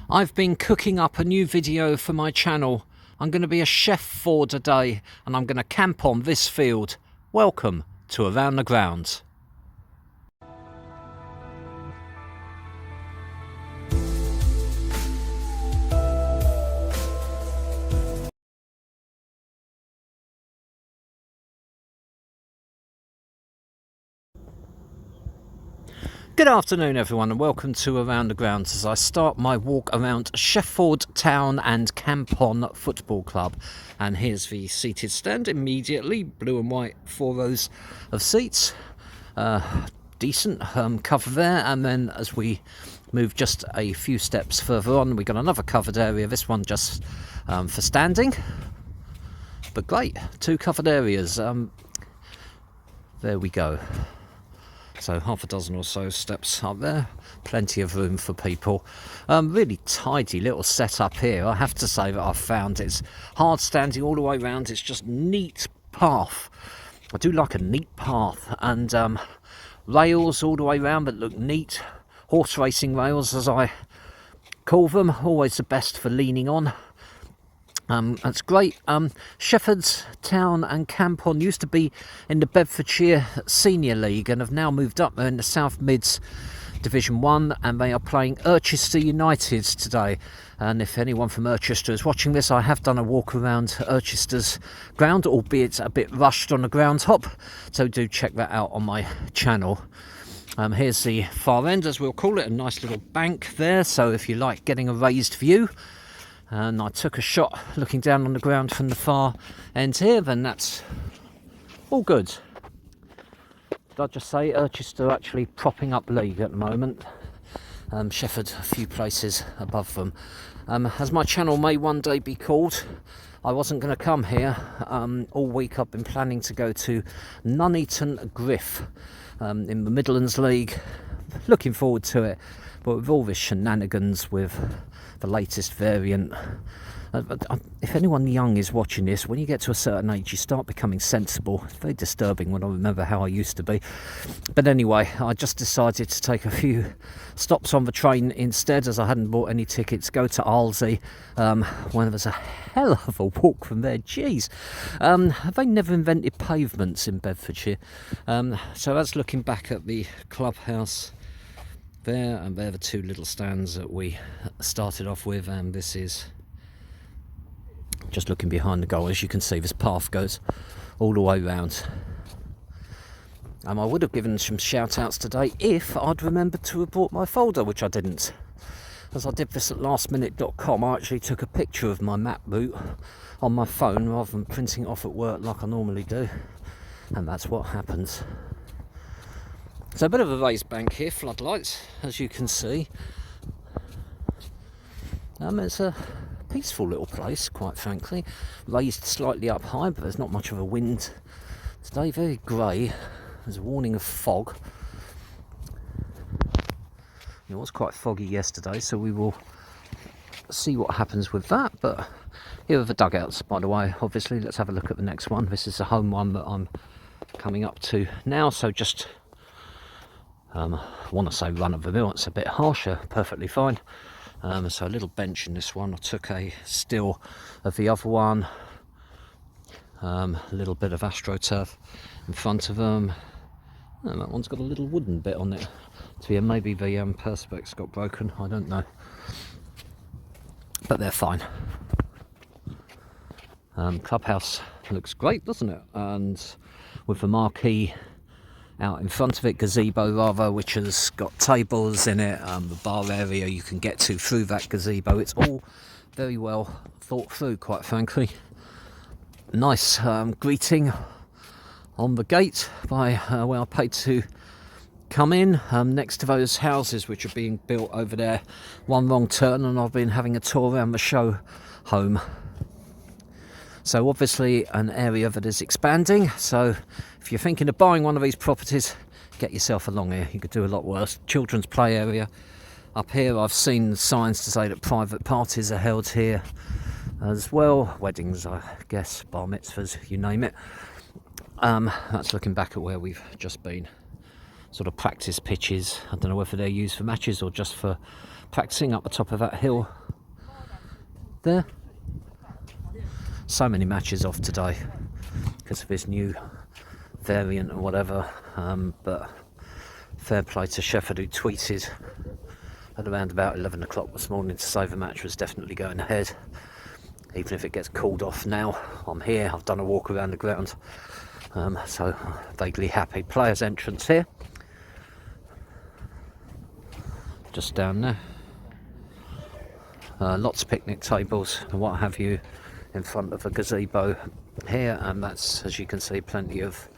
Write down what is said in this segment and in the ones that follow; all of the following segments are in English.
I've been cooking up a new video for my channel. I'm going to be a chef for today and I'm going to camp on this field. Welcome to Around the Grounds. Good afternoon everyone and welcome to Around the Grounds as I start my walk around Shefford Town and Campton Football Club. And here's the seated stand immediately, blue and white 4 rows of seats. Decent cover there, and then as we move just a few steps further on, we've got another covered area, this one just for standing. But great, 2 covered areas. There we go. So half a dozen or so steps up there, plenty of room for people. Really tidy little setup here. I have to say that I've found it's hard standing all the way around. It's just neat path. I do like a neat path, and rails all the way around that look neat. Horse racing rails, as I call them, always the best for leaning on. That's great. Shefford Town and Campton used to be in the Bedfordshire Senior League and have now moved up. They're in the South Mids Division 1 and they are playing Irchester United today. And if anyone from Irchester is watching this, I have done a walk around Irchester's ground, albeit a bit rushed on the ground hop, so do check that out on my channel. Here's the far end, as we'll call it, a nice little bank there, so if you like getting a raised view. And I took a shot looking down on the ground from the far end here, then that's all good. Did I just say Irchester actually propping up league at the moment? Shefford a few places above them. As my channel may one day be called, I wasn't going to come here. All week I've been planning to go to Nuneaton Griff in the Midlands League. Looking forward to it, but with all this shenanigans with the latest variant, if anyone young is watching this, when you get to a certain age you start becoming sensible. It's very disturbing when I remember how I used to be. But anyway, I just decided to take a few stops on the train instead, as I hadn't bought any tickets. Go to Alsey, when there's a hell of a walk from there. Jeez, have they never invented pavements in Bedfordshire? So that's looking back at the Clubhouse there, and they're the 2 little stands that we started off with, and this is just looking behind the goal. As you can see, this path goes all the way round. I would have given some shout outs today if I'd remembered to have brought my folder, which I didn't. As I did this at lastminute.com, I actually took a picture of my map route on my phone rather than printing it off at work like I normally do, and that's what happens. So a bit of a raised bank here, floodlights, as you can see. It's a peaceful little place, quite frankly. Raised slightly up high, but there's not much of a wind today. Very grey. There's a warning of fog. It was quite foggy yesterday, so we will see what happens with that. But here are the dugouts, by the way. Obviously, let's have a look at the next one. This is the home one that I'm coming up to now, so just I want to say run of the mill, it's a bit harsher, perfectly fine. So a little bench in this one. I took a still of the other one, a little bit of AstroTurf in front of them, and that one's got a little wooden bit on it. So yeah, maybe the perspex got broken, I don't know, but they're fine. Clubhouse looks great, doesn't it? And with the marquee out in front of it, gazebo rather, which has got tables in it, the bar area you can get to through that gazebo. It's all very well thought through, quite frankly. Nice greeting on the gate by where I paid to come in, next to those houses which are being built over there. One wrong turn and I've been having a tour around the show home. So obviously an area that is expanding, so if you're thinking of buying one of these properties, get yourself along here. You could do a lot worse. Children's play area. Up here I've seen signs to say that private parties are held here as well. Weddings, I guess, bar mitzvahs, you name it. That's looking back at where we've just been. sort of practice pitches. I don't know whether they're used for matches or just for practicing up the top of that hill there. So many matches off today because of this new variant or whatever, but fair play to Shefford, who tweeted at around about 11 o'clock this morning to say the match was definitely going ahead, even if it gets called off now. I'm here, I've done a walk around the ground, so vaguely happy. Players entrance here, just down there. Lots of picnic tables and what have you in front of a gazebo here, and that's, as you can see, plenty of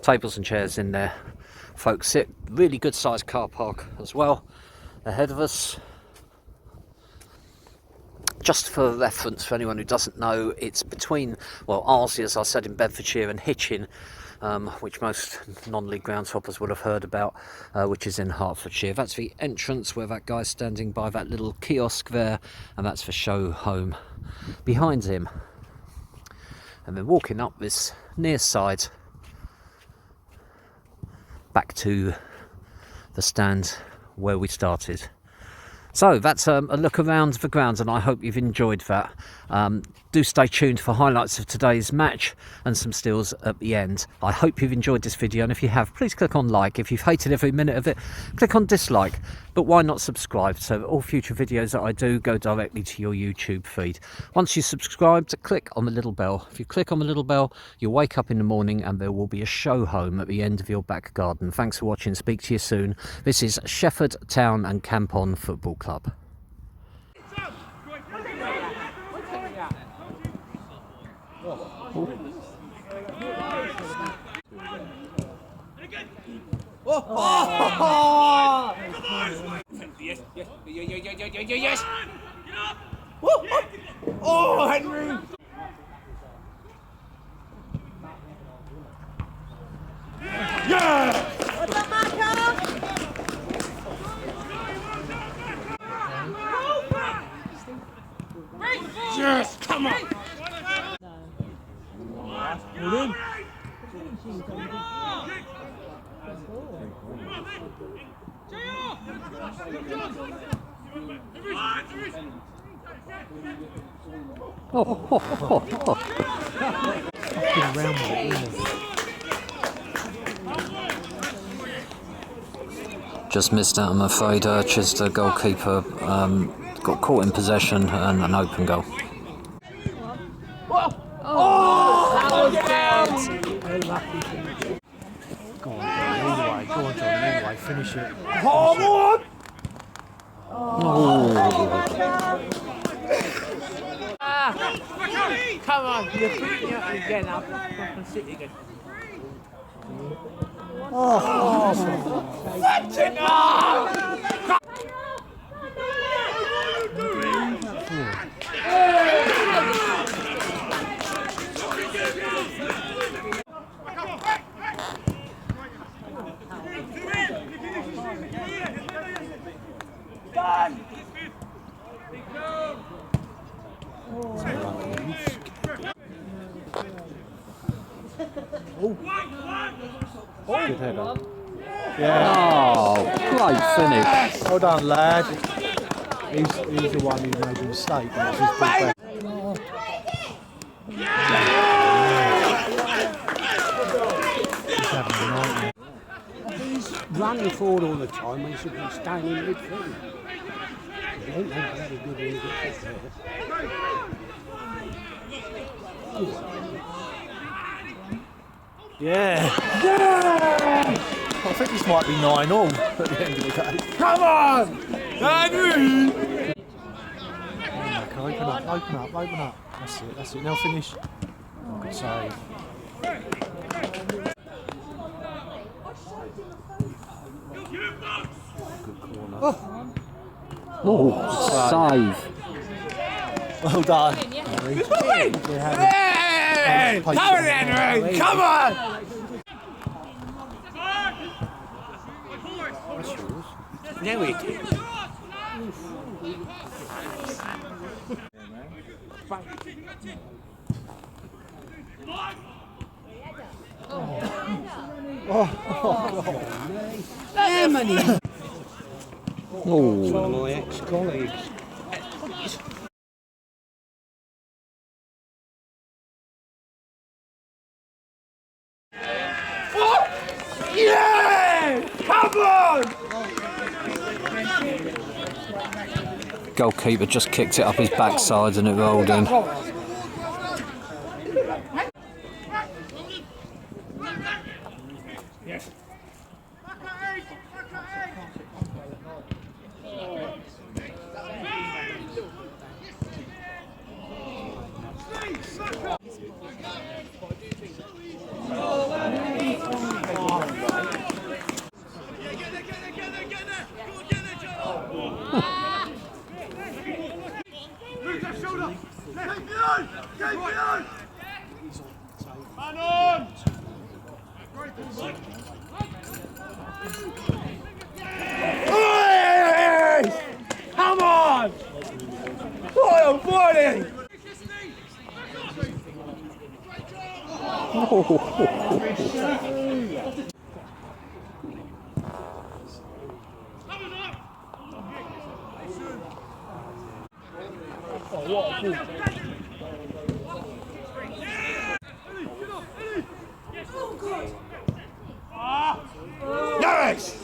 tables and chairs in there. Folks sit. Really good sized car park as well ahead of us. Just for reference, for anyone who doesn't know, it's between, well, Arsley, as I said, in Bedfordshire, and Hitchin, which most non-league groundshoppers would have heard about, which is in Hertfordshire. That's the entrance where that guy's standing by that little kiosk there, and that's the show home behind him. And then walking up this near side back to the stand where we started. So that's a look around the grounds, and I hope you've enjoyed that. Do stay tuned for highlights of today's match and some stills at the end. I hope you've enjoyed this video, and if you have, please click on like. If you've hated every minute of it, click on dislike. But why not subscribe, so that all future videos that I do go directly to your YouTube feed. Once you subscribe, click on the little bell. If you click on the little bell, you'll wake up in the morning and there will be a show home at the end of your back garden. Thanks for watching. Speak to you soon. This is Shefford Town and Campton Football Club. Oh! Yes, yes, yes. Oh, Henry! Yeah! Yes, come on! Just missed out, I'm afraid. Irchester goalkeeper got caught in possession and an open goal. Oh, that was good! Go on, John, lead away, finish it. Come on! Come on, you're putting it out again. I'll fucking sit again. That's enough! Good header. Oh, great finish. Well done, lad. He's the one who made the mistake. And it's his ball back. He's having a nightmare. He's running forward all the time when he should be staying in midfield. He ain't that very good when he gets up there. Yeah! I think this might be 9-all at the end of the day. Come on! Henry! Open up. That's it. Now finish. Oh, good save. Good corner. Oh, save. Well done. Hey! Come on, Henry! Come on! Now it is. Oh, God. How many? Oh, From my ex-colleagues. goalkeeper just kicked it up his backside and it rolled in. Come on! What a body! Yes!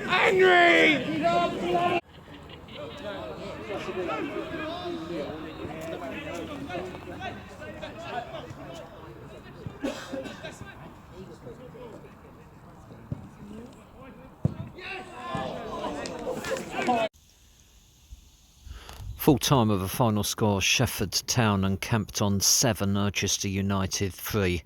Henry! Full time of the final score: Shefford Town Campton 7, Irchester United 3.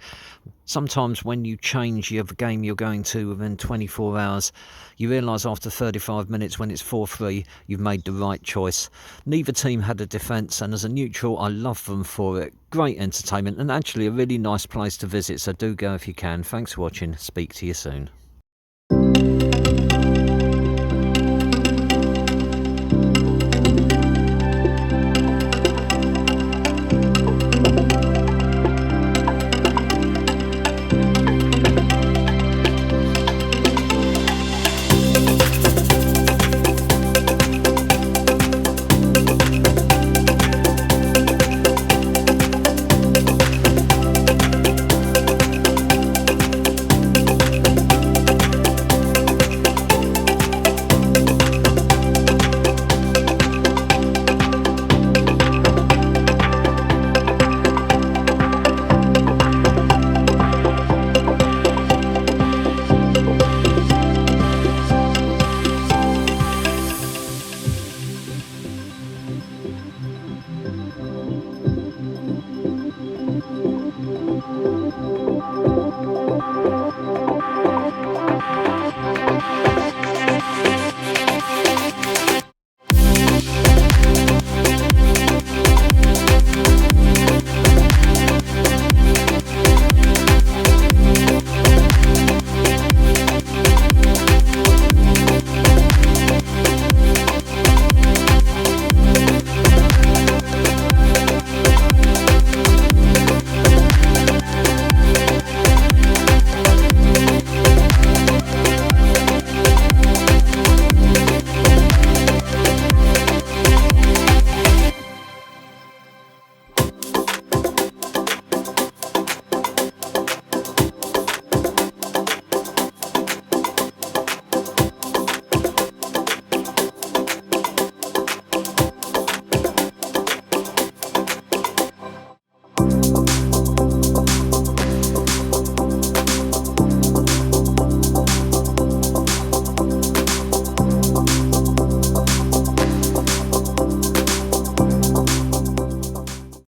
Sometimes when you change the game you're going to within 24 hours, you realise after 35 minutes when it's 4-3, you've made the right choice. Neither team had a defence, and as a neutral, I love them for it. Great entertainment and actually a really nice place to visit, so do go if you can. Thanks for watching. Speak to you soon.